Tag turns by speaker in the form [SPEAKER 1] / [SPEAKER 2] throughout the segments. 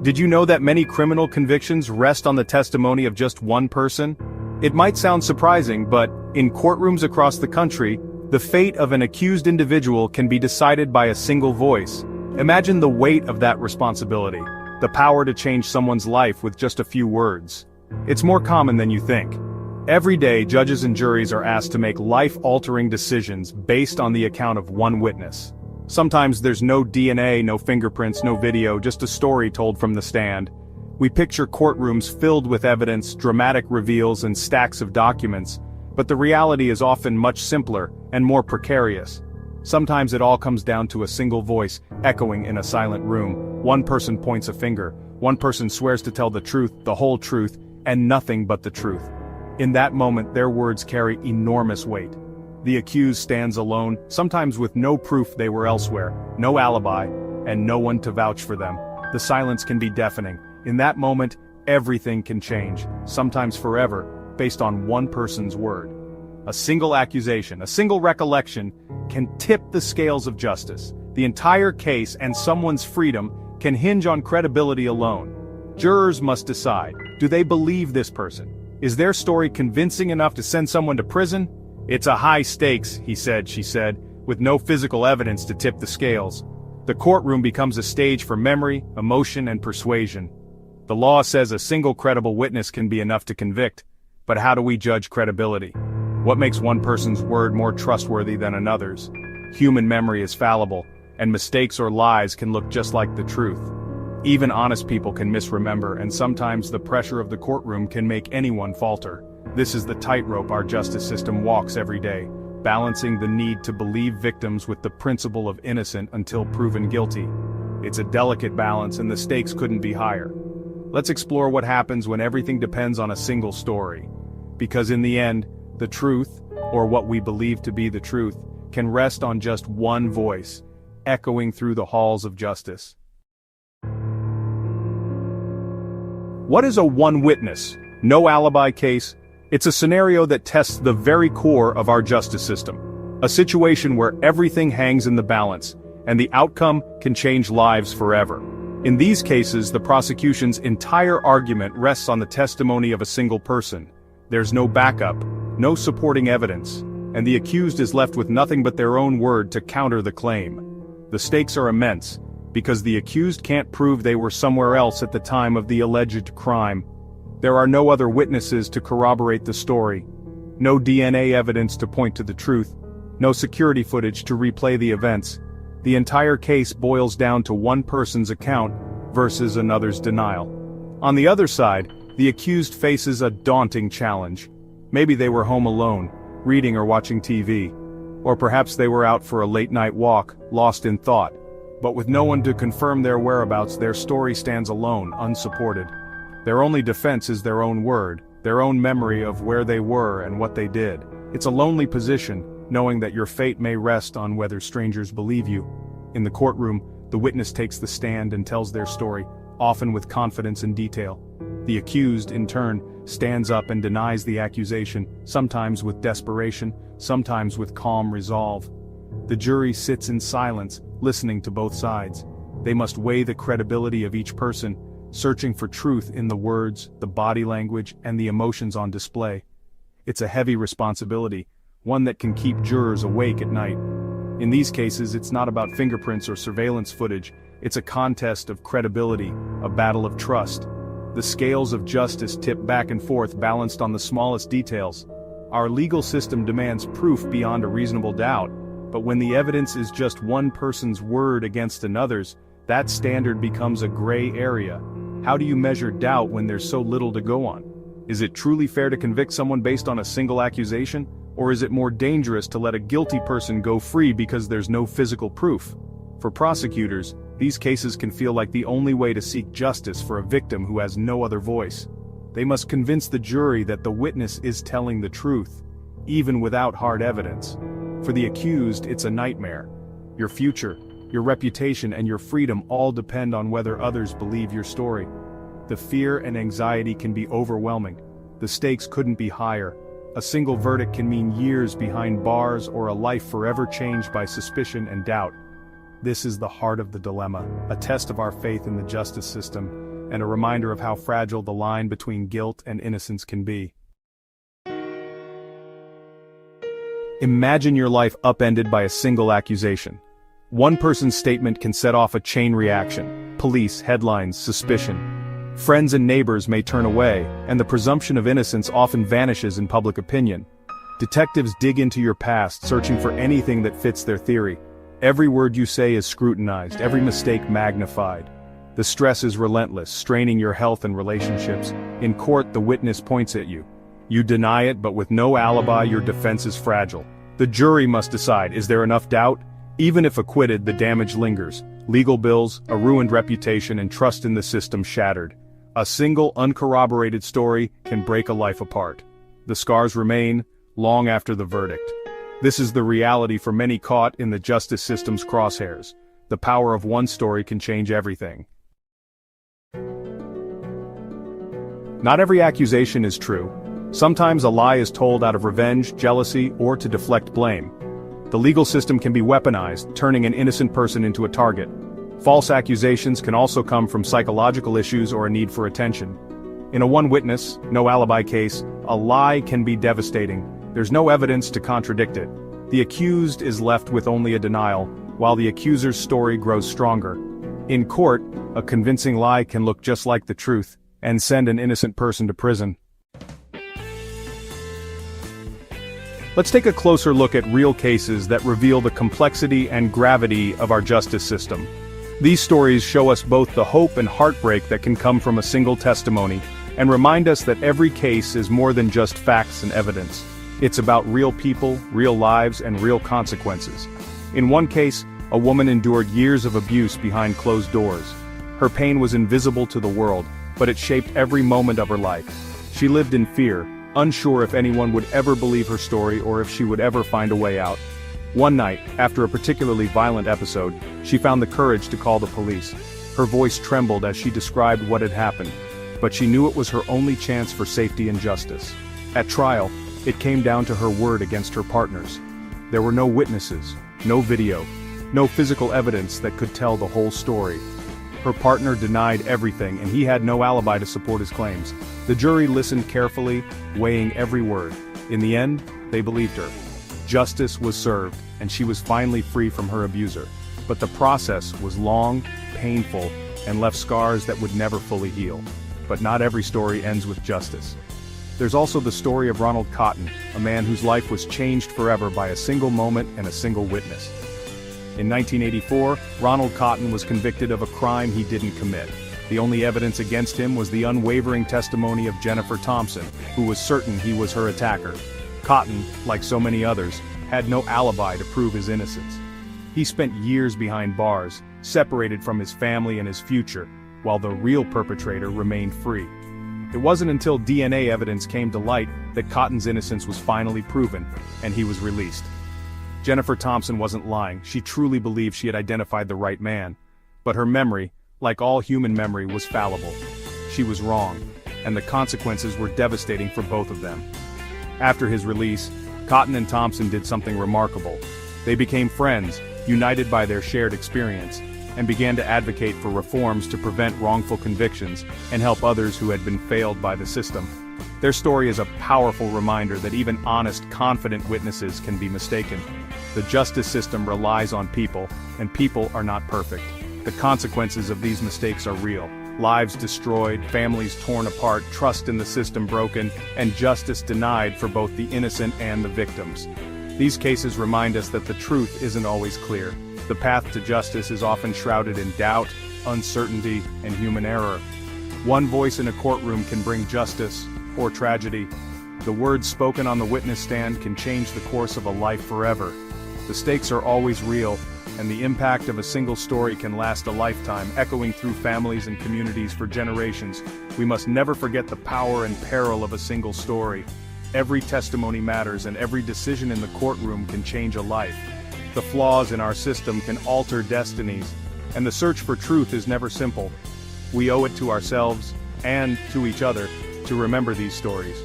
[SPEAKER 1] Did you know that many criminal convictions rest on the testimony of just one person? It might sound surprising, but in courtrooms across the country, the fate of an accused individual can be decided by a single voice. Imagine the weight of that responsibility, the power to change someone's life with just a few words. It's more common than you think. Every day, judges and juries are asked to make life-altering decisions based on the account of one witness. Sometimes there's no DNA, no fingerprints, no video, just a story told from the stand. We picture courtrooms filled with evidence, dramatic reveals, and stacks of documents, but the reality is often much simpler and more precarious. Sometimes it all comes down to a single voice, echoing in a silent room. One person points a finger, one person swears to tell the truth, the whole truth, and nothing but the truth. In that moment, their words carry enormous weight. The accused stands alone, sometimes with no proof they were elsewhere, no alibi, and no one to vouch for them. The silence can be deafening. In that moment, everything can change, sometimes forever, based on one person's word. A single accusation, a single recollection, can tip the scales of justice. The entire case and someone's freedom can hinge on credibility alone. Jurors must decide, do they believe this person? Is their story convincing enough to send someone to prison? It's a high stakes, he said, she said, with no physical evidence to tip the scales. The courtroom becomes a stage for memory, emotion, and persuasion. The law says a single credible witness can be enough to convict, but how do we judge credibility? What makes one person's word more trustworthy than another's? Human memory is fallible, and mistakes or lies can look just like the truth. Even honest people can misremember, and sometimes the pressure of the courtroom can make anyone falter. This is the tightrope our justice system walks every day, balancing the need to believe victims with the principle of innocent until proven guilty. It's a delicate balance, and the stakes couldn't be higher. Let's explore what happens when everything depends on a single story. Because in the end, the truth, or what we believe to be the truth, can rest on just one voice, echoing through the halls of justice. What is a one witness, no alibi case? It's a scenario that tests the very core of our justice system. A situation where everything hangs in the balance, and the outcome can change lives forever. In these cases, the prosecution's entire argument rests on the testimony of a single person. There's no backup, no supporting evidence, and the accused is left with nothing but their own word to counter the claim. The stakes are immense, because the accused can't prove they were somewhere else at the time of the alleged crime. There are no other witnesses to corroborate the story, no DNA evidence to point to the truth, no security footage to replay the events. The entire case boils down to one person's account versus another's denial. On the other side, the accused faces a daunting challenge. Maybe they were home alone, reading or watching TV. Or perhaps they were out for a late-night walk, lost in thought. But with no one to confirm their whereabouts, their story stands alone, unsupported. Their only defense is their own word, their own memory of where they were and what they did. It's a lonely position, knowing that your fate may rest on whether strangers believe you. In the courtroom, the witness takes the stand and tells their story, often with confidence and detail. The accused, in turn, stands up and denies the accusation, sometimes with desperation, sometimes with calm resolve. The jury sits in silence, listening to both sides. They must weigh the credibility of each person, searching for truth in the words, the body language, and the emotions on display. It's a heavy responsibility, one that can keep jurors awake at night. In these cases, it's not about fingerprints or surveillance footage, it's a contest of credibility, a battle of trust. The scales of justice tip back and forth, balanced on the smallest details. Our legal system demands proof beyond a reasonable doubt, but when the evidence is just one person's word against another's, that standard becomes a gray area. How do you measure doubt when there's so little to go on? Is it truly fair to convict someone based on a single accusation? Or is it more dangerous to let a guilty person go free because there's no physical proof? For prosecutors, these cases can feel like the only way to seek justice for a victim who has no other voice. They must convince the jury that the witness is telling the truth, even without hard evidence. For the accused, it's a nightmare. Your future, your reputation, and your freedom all depend on whether others believe your story. The fear and anxiety can be overwhelming. The stakes couldn't be higher. A single verdict can mean years behind bars or a life forever changed by suspicion and doubt. This is the heart of the dilemma, a test of our faith in the justice system. and a reminder of how fragile the line between guilt and innocence can be. Imagine your life upended by a single accusation. One person's statement can set off a chain reaction: police, headlines, suspicion. Friends and neighbors may turn away, and the presumption of innocence often vanishes in public opinion. Detectives dig into your past, searching for anything that fits their theory. Every word you say is scrutinized, every mistake magnified. The stress is relentless, straining your health and relationships. In court, the witness points at you. You deny it, but with no alibi, your defense is fragile. The jury must decide, is there enough doubt? Even if acquitted, the damage lingers. Legal bills, a ruined reputation, and trust in the system shattered. A single, uncorroborated story can break a life apart. The scars remain, long after the verdict. This is the reality for many caught in the justice system's crosshairs. The power of one story can change everything. Not every accusation is true. Sometimes a lie is told out of revenge, jealousy, or to deflect blame. The legal system can be weaponized, turning an innocent person into a target. False accusations can also come from psychological issues or a need for attention. In a one-witness, no alibi case, a lie can be devastating. There's no evidence to contradict it. The accused is left with only a denial, while the accuser's story grows stronger. In court, a convincing lie can look just like the truth, and send an innocent person to prison. Let's take a closer look at real cases that reveal the complexity and gravity of our justice system. These stories show us both the hope and heartbreak that can come from a single testimony, and remind us that every case is more than just facts and evidence. It's about real people, real lives, and real consequences. In one case, a woman endured years of abuse behind closed doors. Her pain was invisible to the world, but it shaped every moment of her life. She lived in fear, unsure if anyone would ever believe her story or if she would ever find a way out. One night, after a particularly violent episode, she found the courage to call the police. Her voice trembled as she described what had happened, but she knew it was her only chance for safety and justice. At trial, it came down to her word against her partner's. There were no witnesses, no video, no physical evidence that could tell the whole story. Her partner denied everything, and he had no alibi to support his claims. The jury listened carefully, weighing every word. In the end, they believed her. Justice was served, and she was finally free from her abuser. But the process was long, painful, and left scars that would never fully heal. But not every story ends with justice. There's also the story of Ronald Cotton, a man whose life was changed forever by a single moment and a single witness. In 1984, Ronald Cotton was convicted of a crime he didn't commit. The only evidence against him was the unwavering testimony of Jennifer Thompson, who was certain he was her attacker. Cotton, like so many others, had no alibi to prove his innocence. He spent years behind bars, separated from his family and his future, while the real perpetrator remained free. It wasn't until DNA evidence came to light that Cotton's innocence was finally proven, and he was released. Jennifer Thompson wasn't lying. She truly believed she had identified the right man. But her memory, like all human memory, was fallible. She was wrong, and the consequences were devastating for both of them. After his release, Cotton and Thompson did something remarkable. They became friends, united by their shared experience, and began to advocate for reforms to prevent wrongful convictions and help others who had been failed by the system. Their story is a powerful reminder that even honest, confident witnesses can be mistaken. The justice system relies on people, and people are not perfect. The consequences of these mistakes are real. Lives destroyed, families torn apart, trust in the system broken, and justice denied for both the innocent and the victims. These cases remind us that the truth isn't always clear. The path to justice is often shrouded in doubt, uncertainty, and human error. One voice in a courtroom can bring justice or tragedy. The words spoken on the witness stand can change the course of a life forever. The stakes are always real, and the impact of a single story can last a lifetime, echoing through families and communities for generations. We must never forget the power and peril of a single story. Every testimony matters, and every decision in the courtroom can change a life. The flaws in our system can alter destinies, and the search for truth is never simple. We owe it to ourselves, and to each other, to remember these stories,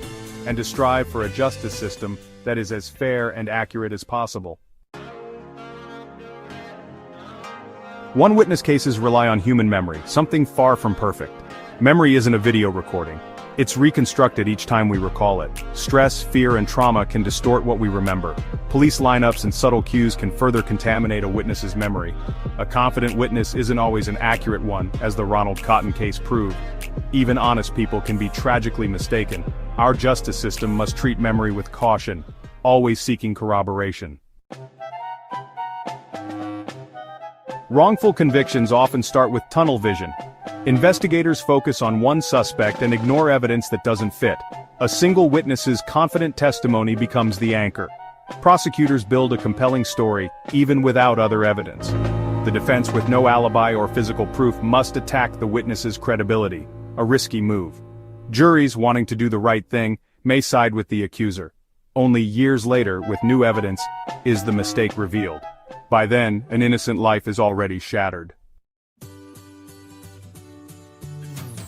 [SPEAKER 1] and to strive for a justice system that is as fair and accurate as possible. One-witness cases rely on human memory, something far from perfect. Memory isn't a video recording. It's reconstructed each time we recall it. Stress, fear, and trauma can distort what we remember. Police lineups and subtle cues can further contaminate a witness's memory. A confident witness isn't always an accurate one, as the Ronald Cotton case proved. Even honest people can be tragically mistaken. Our justice system must treat memory with caution, always seeking corroboration. Wrongful convictions often start with tunnel vision. Investigators focus on one suspect and ignore evidence that doesn't fit. A single witness's confident testimony becomes the anchor. Prosecutors build a compelling story, even without other evidence. The defense with no alibi or physical proof must attack the witness's credibility, a risky move. Juries, wanting to do the right thing, may side with the accuser. Only years later, with new evidence, is the mistake revealed. By then, an innocent life is already shattered.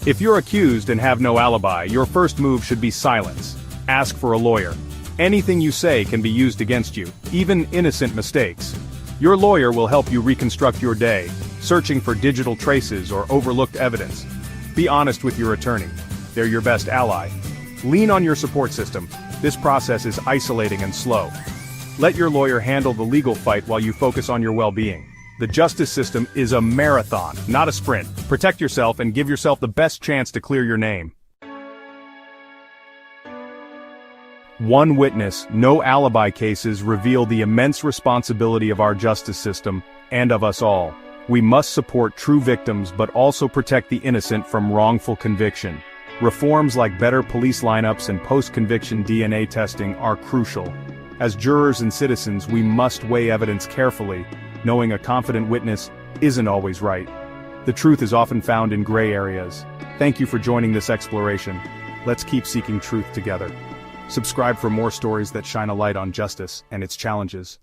[SPEAKER 1] If you're accused and have no alibi, your first move should be silence. Ask for a lawyer. Anything you say can be used against you, even innocent mistakes. Your lawyer will help you reconstruct your day, searching for digital traces or overlooked evidence. Be honest with your attorney. They're your best ally. Lean on your support system. This process is isolating and slow. Let your lawyer handle the legal fight while you focus on your well-being. The justice system is a marathon, not a sprint. Protect yourself and give yourself the best chance to clear your name. One witness, no alibi cases reveal the immense responsibility of our justice system, and of us all. We must support true victims but also protect the innocent from wrongful conviction. Reforms like better police lineups and post-conviction DNA testing are crucial. As jurors and citizens, we must weigh evidence carefully, knowing a confident witness isn't always right. The truth is often found in gray areas. Thank you for joining this exploration. Let's keep seeking truth together. Subscribe for more stories that shine a light on justice and its challenges.